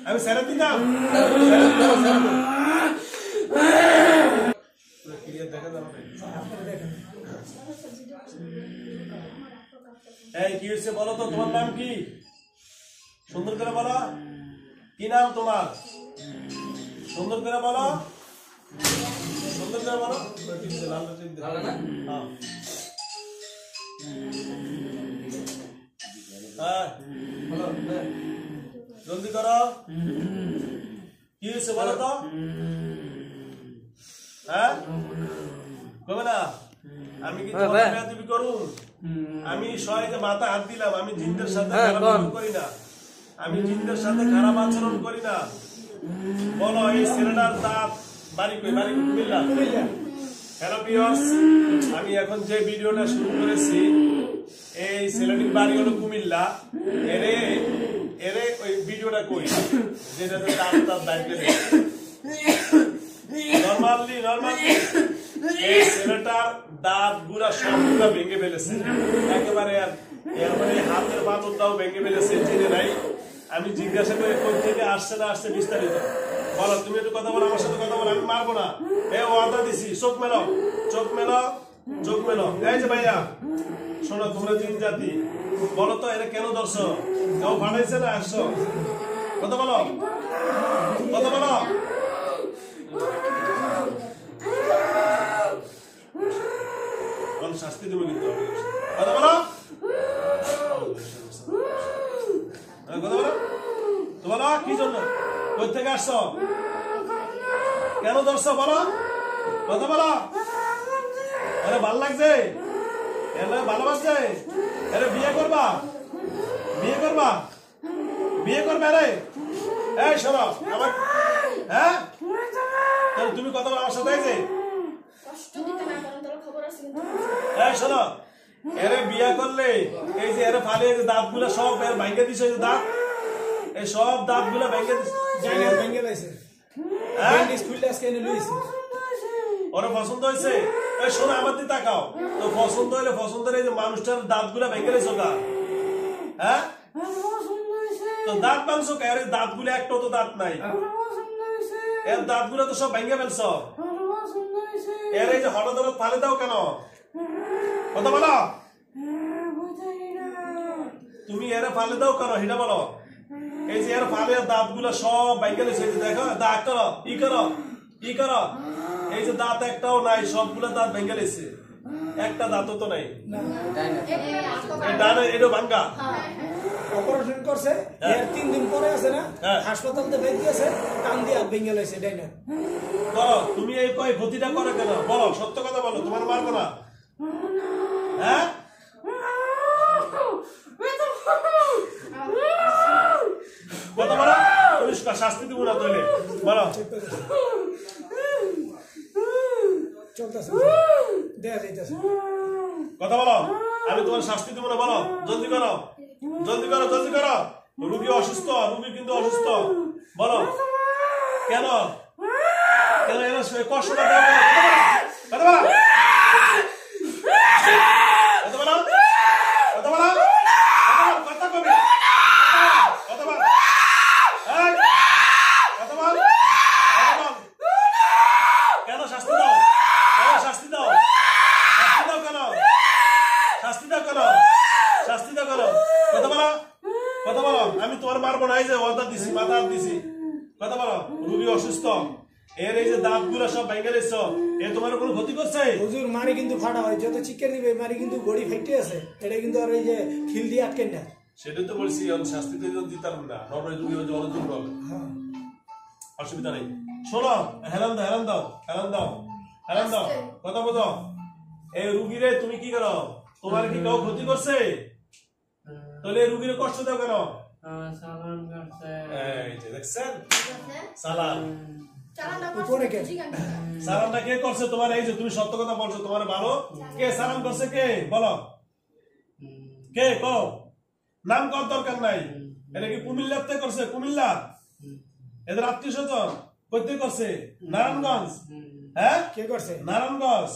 আমি স্যার দিলাম এই কি হয়েছে বলো তো, তোমার নাম কি? সুন্দর করে বলো, কি নাম তোমার? সুন্দর করে বলো, সুন্দর করে বলো। জলদি করো, কি হয়েছে বলো তো? হ্যাঁ কবে না আমি কি তুমি করুন? আমি সবাইকে মাথা হাত দিলাম, আমি জিনদের সাথে খারাপ করি না, আমি জিনদের সাথে খারাপ আচরণ করি না। বলো এই ছেলেটার দাঁত বাড়ি কই? বাড়ি কুমিল্লা। হ্যালো ভিউয়ার্স, আমি এখন যে ভিডিওটা শুরু করেছি এই ছেলেটির বাড়ি হলো কুমিল্লা। এরে এরে ওই ভিডিওটা কই যেটাতে দাঁত বাইরে নরমালি এই ছেলেটার দাঁত গুলা সবগুলা ভেঙে ফেলেছে একেবারে, এর মানে হাতের পাথরটাও ভেঙে ফেলেছে, চিনে নাই। আমি জিজ্ঞাসা করে কোন থেকে আসছে না আসছে বিস্তারিত বলো। তুমি একটু কথা বলো, আমার সাথে কথা বলো, আমি মারবো না। এ ওয়াদা দিছি, চোখ মেলো, চোখ মেলো, চোখ মেলো। এই যে ভাইয়া শোনো, তোমরা জিন জাতি, বলো তো এরা কেন ধরছো? কেউ ফাটাইছে না আসছো? কথা বলো, কথা বলো। শাস্তি দেবো কিন্তু, কথা বলো, কথা বলো। তো বলো কি জন্য, কোথা থেকে আসছো, কেন ধরছো বলো, কথা বলো। আরে ভালো লাগছে, ভালোবাসছে, আরে বিয়ে করবা, বিয়ে করবা, বিয়ে করবে রে। এই শোনো আমার, হ্যাঁ তুমি কথা বলো আমার সাথে। এই শোনো, এরে বিয়ে করলে এই যে এরে ফালিয়ে যে দাঁত গুলা সব ভেঙে দিছে, দাঁত এই সব দাঁত গুলা ভেঙে দিছে। ওরা পছন্দ হয়েছে? এই শোনো আমার দিকে তাকাও তো, পছন্দ হইলে পছন্দের এই যে মানুষটার দাঁত গুলা ভেঙে দিয়েছো গা, হ্যাঁ তো দাঁত ভাঙছো কে? আরে দাঁত গুলো একটাও তো দাঁত নাই, এর দাঁত গুলো তো সব ভেঙে ফেলছ। এর এই যে হঠাৎ হঠাৎ ফালে দাও কেন? কথা বলো, তুমি এরা ফালে দাও কেন সেটা বলো। এই যে এর ফালে দাঁত গুলা সব ভেঙে দিয়েছে, দেখো দাঁত করো, ই করো, ই করো। এই যে দাঁত একটাও নাই, সবগুলো দাঁত ভেঙে দিয়েছে, একটা দাঁতও তো নাই। এটা ভাঙ্গা অপারেশন করছে, এর 3 দিন পরে আছে না হাসপাতালতে ভর্তি আছে, কান দিয়ে হাত ভেঙে লাইছে ডাইনা। বলো তুমি এই কই ক্ষতিটা করে কেন? বলো সত্য কথা বলো, তোমার মারবো না। হ্যাঁ কথা বলো, তুমি শাস্তি দিব না তৈলে বলো। চলতেছে, দেখা যাইতেছে, কথা বলো, আমি তোমার শাস্তি দিব না। বলো জলদি করো, জলদি করো, জলদি করো। রুগী অসুস্থ, রুগী কিন্তু অসুস্থ। বলো কেন, কেন এরা কষ্টটা দেওয়া? কথা বলো, কথা বলো, কথা বলো, কথা কবি, কথা বল, কথা বল, কেন শাস্তি দাও, কেন শাস্তি দাও, শাস্তি দাও কেন, শাস্তি দাও কেন, শাস্তি দাও কেন? কথা বলো, কথা বলো। আমি তোমার মারবো না, এই যে ওয়াদা দিছি, মাথা হাত দিছি। কথা বলো, রুগী অসুস্থ, এর এই যে দাঁত গুলা সব ভেঙে দিচ্ছ, এ তোমার কোনো ক্ষতি করছে? হুজুর মারি কিন্তু ফাটা হয়, যত চিকেন দিবে মারি কিন্তু গড়ি ফেটে আছে, এটা কিন্তু আর এই যে খিল দিয়ে আটকেন না। সেটাই তো বলছি, শাস্তি তো দিতে পারবো না, নর্মাল রুগী জলযোগ হবে, অসুবিধা নেই। শোনো, হেলান দাও, হেলান দাও, হেলান দাও, হেলান দাও, কথা বোঝো। এই রুগীরে তুমি কি করো? তোমার কি কেউ ক্ষতি করছে? তাহলে এই রুগীরে কষ্ট দাও কেন? সালাম করছে, এই যে দেখছেন, সালাম উপরে কে সালামটা কে করছে তোমার? এই যে তুমি সত্য কথা বলছো, তোমার ভালো কে সালাম করছে? কে বলো, কে কও, নাম কর দরকার নাই। এটা কি কুমিল্লাতে করছে? কুমিল্লা এদের আত্মীয় স্বজন কইতে করছে? নারায়ণগঞ্জ। হ্যাঁ কে করছে? নারায়ণগঞ্জ।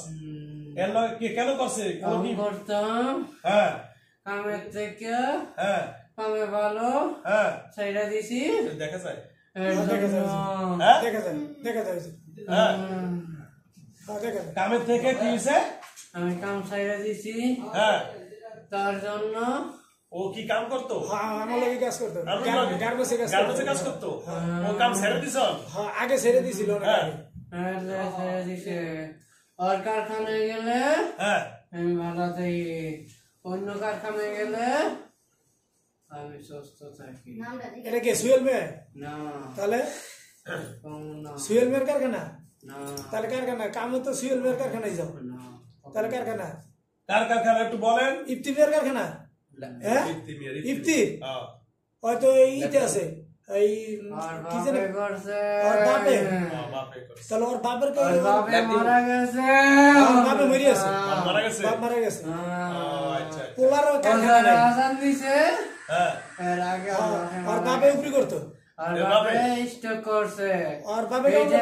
এর লগে কি কেন করছে? কোনো কি করতাম? হ্যাঁ কামের থেকে হ্যাঁ কামে ভালো হ্যাঁ সাইডা দিছি। দেখা যায় দেখা যায় হ্যাঁ দেখা যায় দেখা যায় হ্যাঁ দেখা যায়। কামের থেকে কি হইছে? আমি কাম সাইডা দিছি হ্যাঁ তার জন্য। ও কি কাম করতো? হ্যাঁ আমার লাগে কাজ করতো, আমার লগে? গার্মেন্টসে কাজ গার্মেন্টসে করতো। কাজ করতো? ও কাম ছেড়ে দিছ? হ্যাঁ আগে ছেড়ে দিছিল অনেক হ্যাঁ আগে। সাইডা দিছে। আর কারখানায় গেলে হ্যাঁ আমি ভালো থাকি, অন্য কারখানায় গেলে আমি সুস্থ থাকি। এটা কে সুয়েল মেয়ে? না তাহলে কম না, সুয়েল মেয়ের কারখানা? না তাহলে কারখানা কামও তো সুয়েল মেয়ের কারখানায় যাও। না। তাহলে কারখানা কার কারখানা একটু বলেন? ইফতি মেয়ের কারখানা? হ্যাঁ ইফতি হ্যাঁ হয়তো এইতে আছে এই আর কি জানে বাপে করছে, ওর বাপে? বাপে করছে। তাহলে ওর বাপের আর বাপে মারা গেছে। ওর বাপে মরে আছে, বাপ মারা গেছে? বাপ মারা গেছে। ও, আচ্ছা পোলারও কারখানা নাই। আজান দিছে হ্যাঁ এর আগে আমার বাপে ওর মারা বাপে উপরি করতো। আর এর বাপে বাপে? স্টক করছে। ওর বাপে এই যে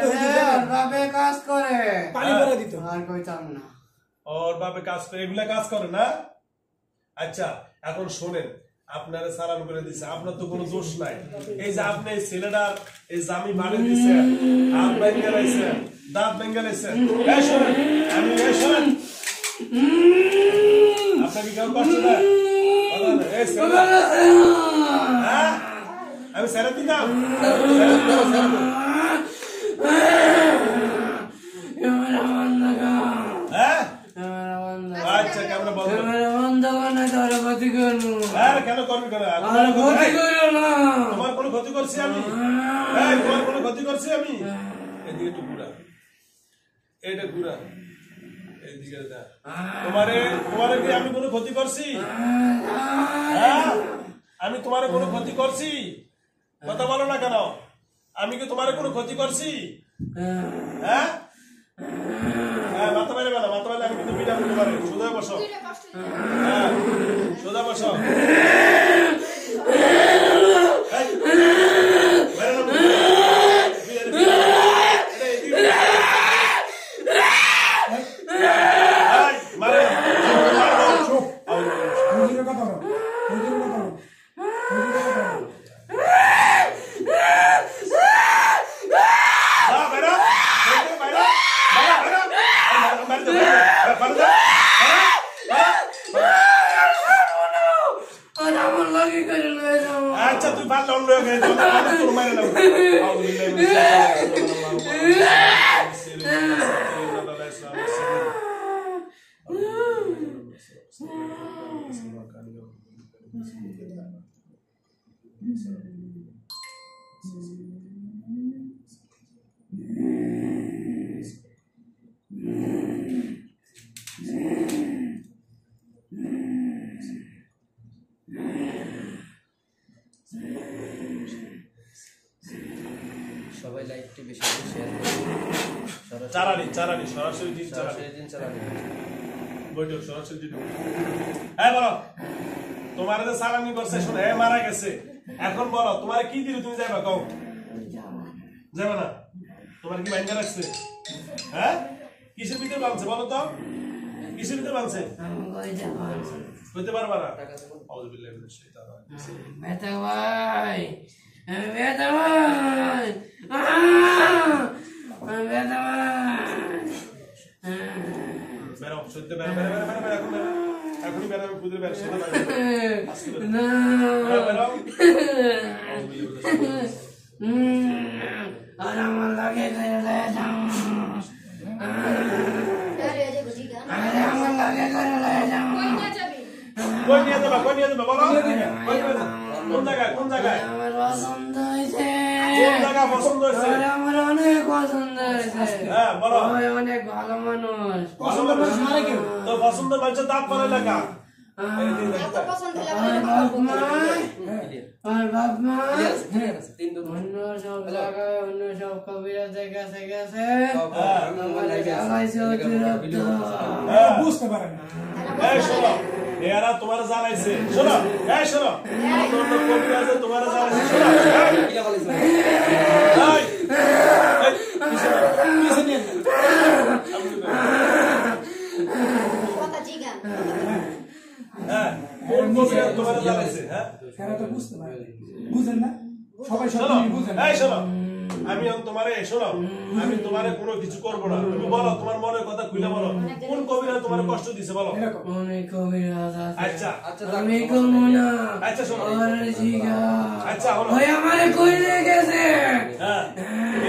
ওর বাপে কাজ করে, পানি ভরে দিত। আর কইতাম না। ওর বাপে কাজ করে, এগুলা কাজ করে না? আচ্ছা এখন শোনেন, আপনারা সালাম করে দিছে, আপনার তো কোনো দোষ নাই। এই যে আপনি এই ছেলেটার এই জামি বাড়ি দিছে, হাত ভেঙে লাইছে, দাঁত ভেঙে লাইছে। এই শোনেন, আমি এই শোনেন, আপনাকে কেউ কষ্ট দেয়? এই ছেলে, হ্যাঁ আমি ছেড়ে দিতাম, ছেড়ে দিতাম, ছেড়ে দিতাম। ক্যামেরা বন্ধ কর, হ্যাঁ ক্যামেরা বন্ধ, আচ্ছা ক্যামেরা বন্ধ। ক্যামেরা বন্ধ কর, না তোর ক্ষতি করবো। হ্যাঁ কেন করবি কেন? আর ক্ষতি করো না। তোমার কোনো ক্ষতি করছি আমি? এই তোমার কোনো ক্ষতি করছি আমি? এদিকে একটু ঘুরা, এইটা ঘুরা, এইদিকে যা। তোমারে তোমারে কি আমি কোনো ক্ষতি করছি? হ্যাঁ আমি তোমারে কোনো ক্ষতি করছি? কথা বলো না কেন? আমি কি তোমারে কোনো ক্ষতি করছি? হ্যাঁ হ্যাঁ মাথা বাইরে বেলা, মাথা বাইরে আমি কিন্তু বিনা করতে পারি। সোজা বসো, হ্যাঁ সোজা বসো। এই, বাইরে নামো। এই, মারে না। চুপ। হুজুরের কথা বলো, হুজুরের কথা বলো, হুজুরের কথা বলো। যা, বাইরে। বাইরে, বাইরে। বাইরে, বাইরে। বাইরে যা, বাইরে যা। বাইরে যা। আর আমার লাগে করে লয়ে যাও। আচ্ছা তুই ভালো লড়লো গেছে, তোর মারে না। সবাই লাইভটি বেশি বেশি শেয়ার করুন। চালানি চালানি সরাসরি দিন চালানি সরাসরি দিন চালানি। বৈঠক সরাসরি দিন। হ্যাঁ বলো, তোমার যে চালানি করছে শুনে হ্যাঁ মারা গেছে, এখন বলো তোমার কি দিল? তুমি যাইবা কও? যাবে না? তোমার কি বাইন্দা রাখছে? হ্যাঁ কিসের ভিতরে বাঁধছে বলো তো? কিসের ভিতরে বাঁধছে? হইতে পারবা না? আউযুবিল্লাহি মিনাশ শাইতানির রাজিম। বেটা ভাই, বেটা ভাই, বেটা ভাই। বেরো, সত্যি বেরো, বেরো, বেরো, বেরো, বেরো, এখন বেরো। এখনই বেরো, আমি খুঁজে বেরো, সত্যি বেরো। আজকে বেরো। না। বেরো, বেরো। আউযুবিল্লাহি মিনাশ শাইতানির রাজিম। আর আমার লাগে করে লয়ে যাও। আরে আমার লাগে করে লয়ে যাও। কই নিয়ে যাবা? কই নিয়ে যাবা বলো? কই নিয়ে যাবা? কোন জায়গায়? কোন জায়গায়? আমার পছন্দ হয়েছে। কোন জায়গা পছন্দ হয়েছে? আর আমার অনেক পছন্দ হয়েছে। হ্যাঁ বলো। ওই অনেক ভালো মানুষ। পছন্দ মানুষ মানে কি? তোর পছন্দ মানুষের দাঁত পারে লেখা। অন্য সব জায়গায় অন্য সব কবিরাজের কাছে গেছে বুঝতে পারেন এরা তোমার জ্বালাইছে শোনো এই শোনো অন্য কবিরাজে তোমার জ্বালাইছে শোনো হ্যাঁ কোন কবিরাজ তোমার জ্বালাইছে হ্যাঁ এরা তো বুঝতে পারে বুঝেন না সবাই সব শোনো জিনিস বুঝেন এই শোনো আমি তোমারে শোনো আমি তোমারে কোনো কিছু করব না তুমি বলো তোমার মনের কথা খুলে বলো কোন কবিরাজ তোমার কষ্ট দিছে বলো এরকম অনেক কবিরাজ আছে আচ্ছা আমি কমু না আচ্ছা শোনো আচ্ছা হলো ওই আমারে কইলে গেছে হ্যাঁ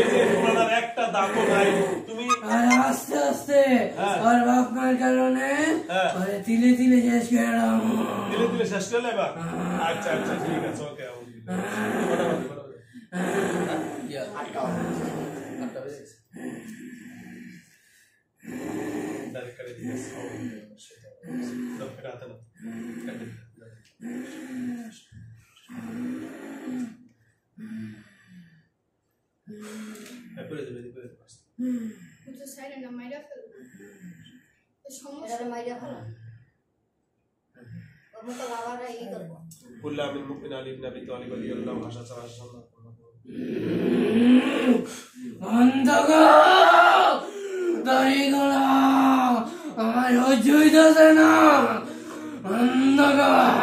এই যে তোমার একটা দাঁতও নাই তুমি আর আস্তে আস্তে আর বাপ মার কারণে আরে তিলে তিলে শেষ করলাম দিলে দিলে শেষ করে নেবা আচ্ছা আচ্ছা ঠিক আছে ওকে ডাইরেক্ট করে দিয়েছি তো রাতে না করে দেবে করে দেবে তো সাইডে না মাইরা ফেল সমস্যা মাইরা ফেল ওমন তো বাবারা এই করব কুল্লা মিন মুমিন আলী ইবনে আবি তালিব রাদিয়াল্লাহু ভাষা চালাশাল্লাহ অন্ধকার দাড়িগুলা আমার হইতেছে না অন্ধকার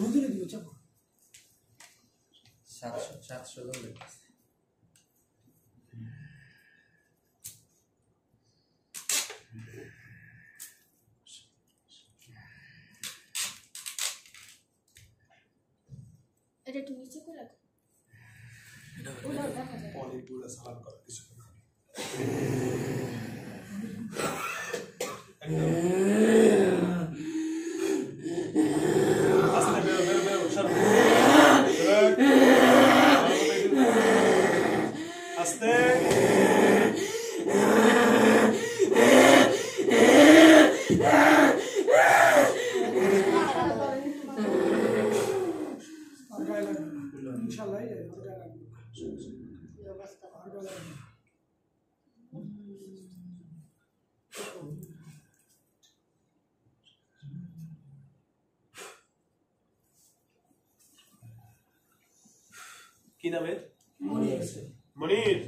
হুজুরে দিব চাপ 700 জন দেখতেছে এটা একটু নিচে করে রাখো ওটা দেখা যায় অনেকগুলো সালাম করা কিছু আস্তে বেরো বেরো বেরো সরো আস্তে ইনশাআল্লাহ কি নামে মনির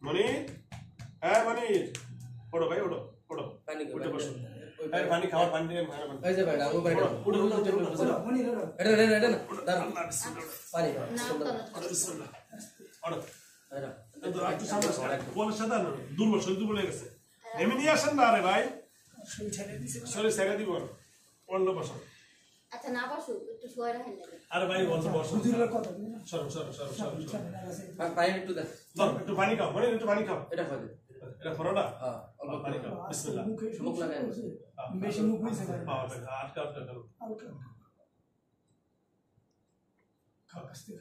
মনির হ্যাঁ মনির ওঠো ভাই ওঠো ওঠো পানি উঠে বসো ভাই পানি খাওয়ার পানি দিয়ে ভালো ওই যে ভাই ডাবল পানি উঠো উঠো উঠো মনির এটা দাঁড়ান আল্লাহ বিসমিল্লাহ পানি বিসমিল্লাহ ওঠো এটা তো একটু সামনে বলের সাথে দুর্বল শরীর দুর্বল হয়ে গেছে নেমে নিয়ে আসেন না আরে ভাই শরীর ছেড়ে দিব অন্য বসো আচ্ছা না বসো একটু শুয়ে রাখেন আরে ভাই বলছো বসো হুজুরের কথা সরো সরো সরো সরো পানি একটু দেন একটু পানি খাও মনির একটু পানি খাও এটা খাও এটা ফরোটা হ্যাঁ অল্প পানি খাও বিসমিল্লাহ মুখ লাগাই বেশি মুখ হইছে না আটকা আটকা করো হালকা খাও কাস্তে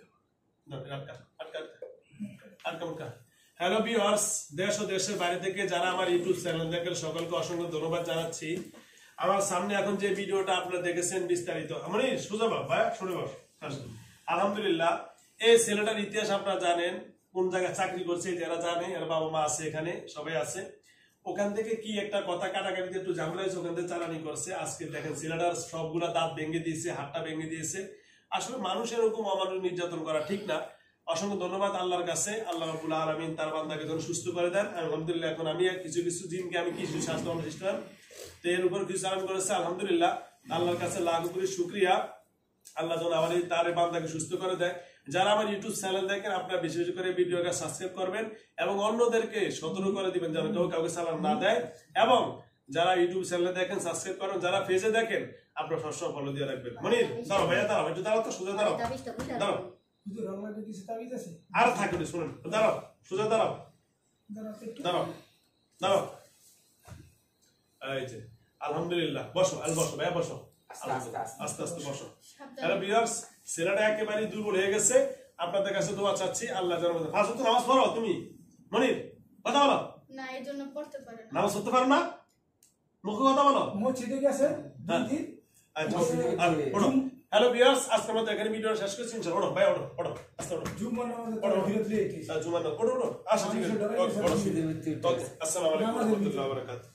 হ্যালো ভিউয়ার্স, দেশ ও দেশের বাইরে থেকে যারা আমার ইউটিউব চ্যানেল দেখেন সকলকে অসংখ্য ধন্যবাদ জানাচ্ছি। আমার সামনে এখন যে ভিডিওটা আপনারা দেখেছেন বিস্তারিত মানে সোজা ভাই শুনে বস। আলহামদুলিল্লাহ এই ছেলেটার ইতিহাস আপনারা জানেন, কোন জায়গায় চাকরি করছে যারা জানে, এর বাবা মা আছে এখানে সবাই আছে। ওখান থেকে কি একটা কথা কাটাকাটিতে একটু ঝামেলা হয়েছে, ওখান থেকে চালানি করছে। আজকে দেখেন ছেলেটার সবগুলা দাঁত ভেঙে দিয়েছে, হাতটা ভেঙে দিয়েছে। আসলে মানুষের এরকম অমানুষ নির্যাতন করা ঠিক না। অসংখ্য ধন্যবাদ আল্লাহর কাছে, আল্লাহ রাব্বুল আলামিন তার বান্দাকে যেন সুস্থ করে দেন। আলহামদুলিল্লাহ এখন আমি কিছু কিছু দিনকে আমি কিছু স্বাস্থ্য অনুষ্ঠান তো এর উপর কিছু আরাম করেছে। আলহামদুলিল্লাহ আল্লাহর কাছে লাখ কোটি শুকরিয়া। আল্লাহ যেন আমার তার বান্দাকে সুস্থ করে দেয়। যারা আমার ইউটিউব চ্যানেল দেখেন আপনারা বেশি বেশি করে ভিডিওটা সাবস্ক্রাইব করবেন এবং অন্যদেরকে সতর্ক করে দিবেন যেন কেউ কাউকে সালাম না দেয়। এবং যারা ইউটিউব চ্যানেলে দেখেন সাবস্ক্রাইব করেন, যারা পেজে দেখেন আপনারা সবসময় ফলো দিয়ে রাখবেন। মনির দাঁড়াও ভাইয়া, দাঁড়াও একটু, দাঁড়াও তো, সোজা দাঁড়াও, দাঁড়াও আর থাকবে শুনেন, দাঁড়াও সোজা দাঁড়াও, দাঁড়াও দাঁড়াও। এই যে আলহামদুলিল্লাহ, বসো বসো ভাইয়া, বসো আস্তে আস্তে বসো। হ্যালো ভিউয়ার্স, ছেলেটা একেবারে দুর্বল হয়ে গেছে। আপনাদের কাছে দোয়া চাচ্ছি আল্লাহ যেন ফাঁস হতো। নামাজ পড়ো তুমি মনির, কথা বলো না, এর জন্য পড়তে পারে না। নামাজ পড়তে পারো না, মুখে কথা বলো। হ্যালো ভিউয়ার্স, আজকে আমরা এখানে ভিডিও শেষ করছি। ইনশাআল্লাহ ওঠো ভাই, ওঠো ওঠো আস্তে ওঠো, জুমানো ওঠো ওঠো, আসো ঠিক আছে, ওকে আসসালামু আলাইকুম ওয়া রাহমাতুল্লাহি ওয়া বারাকাতুহু।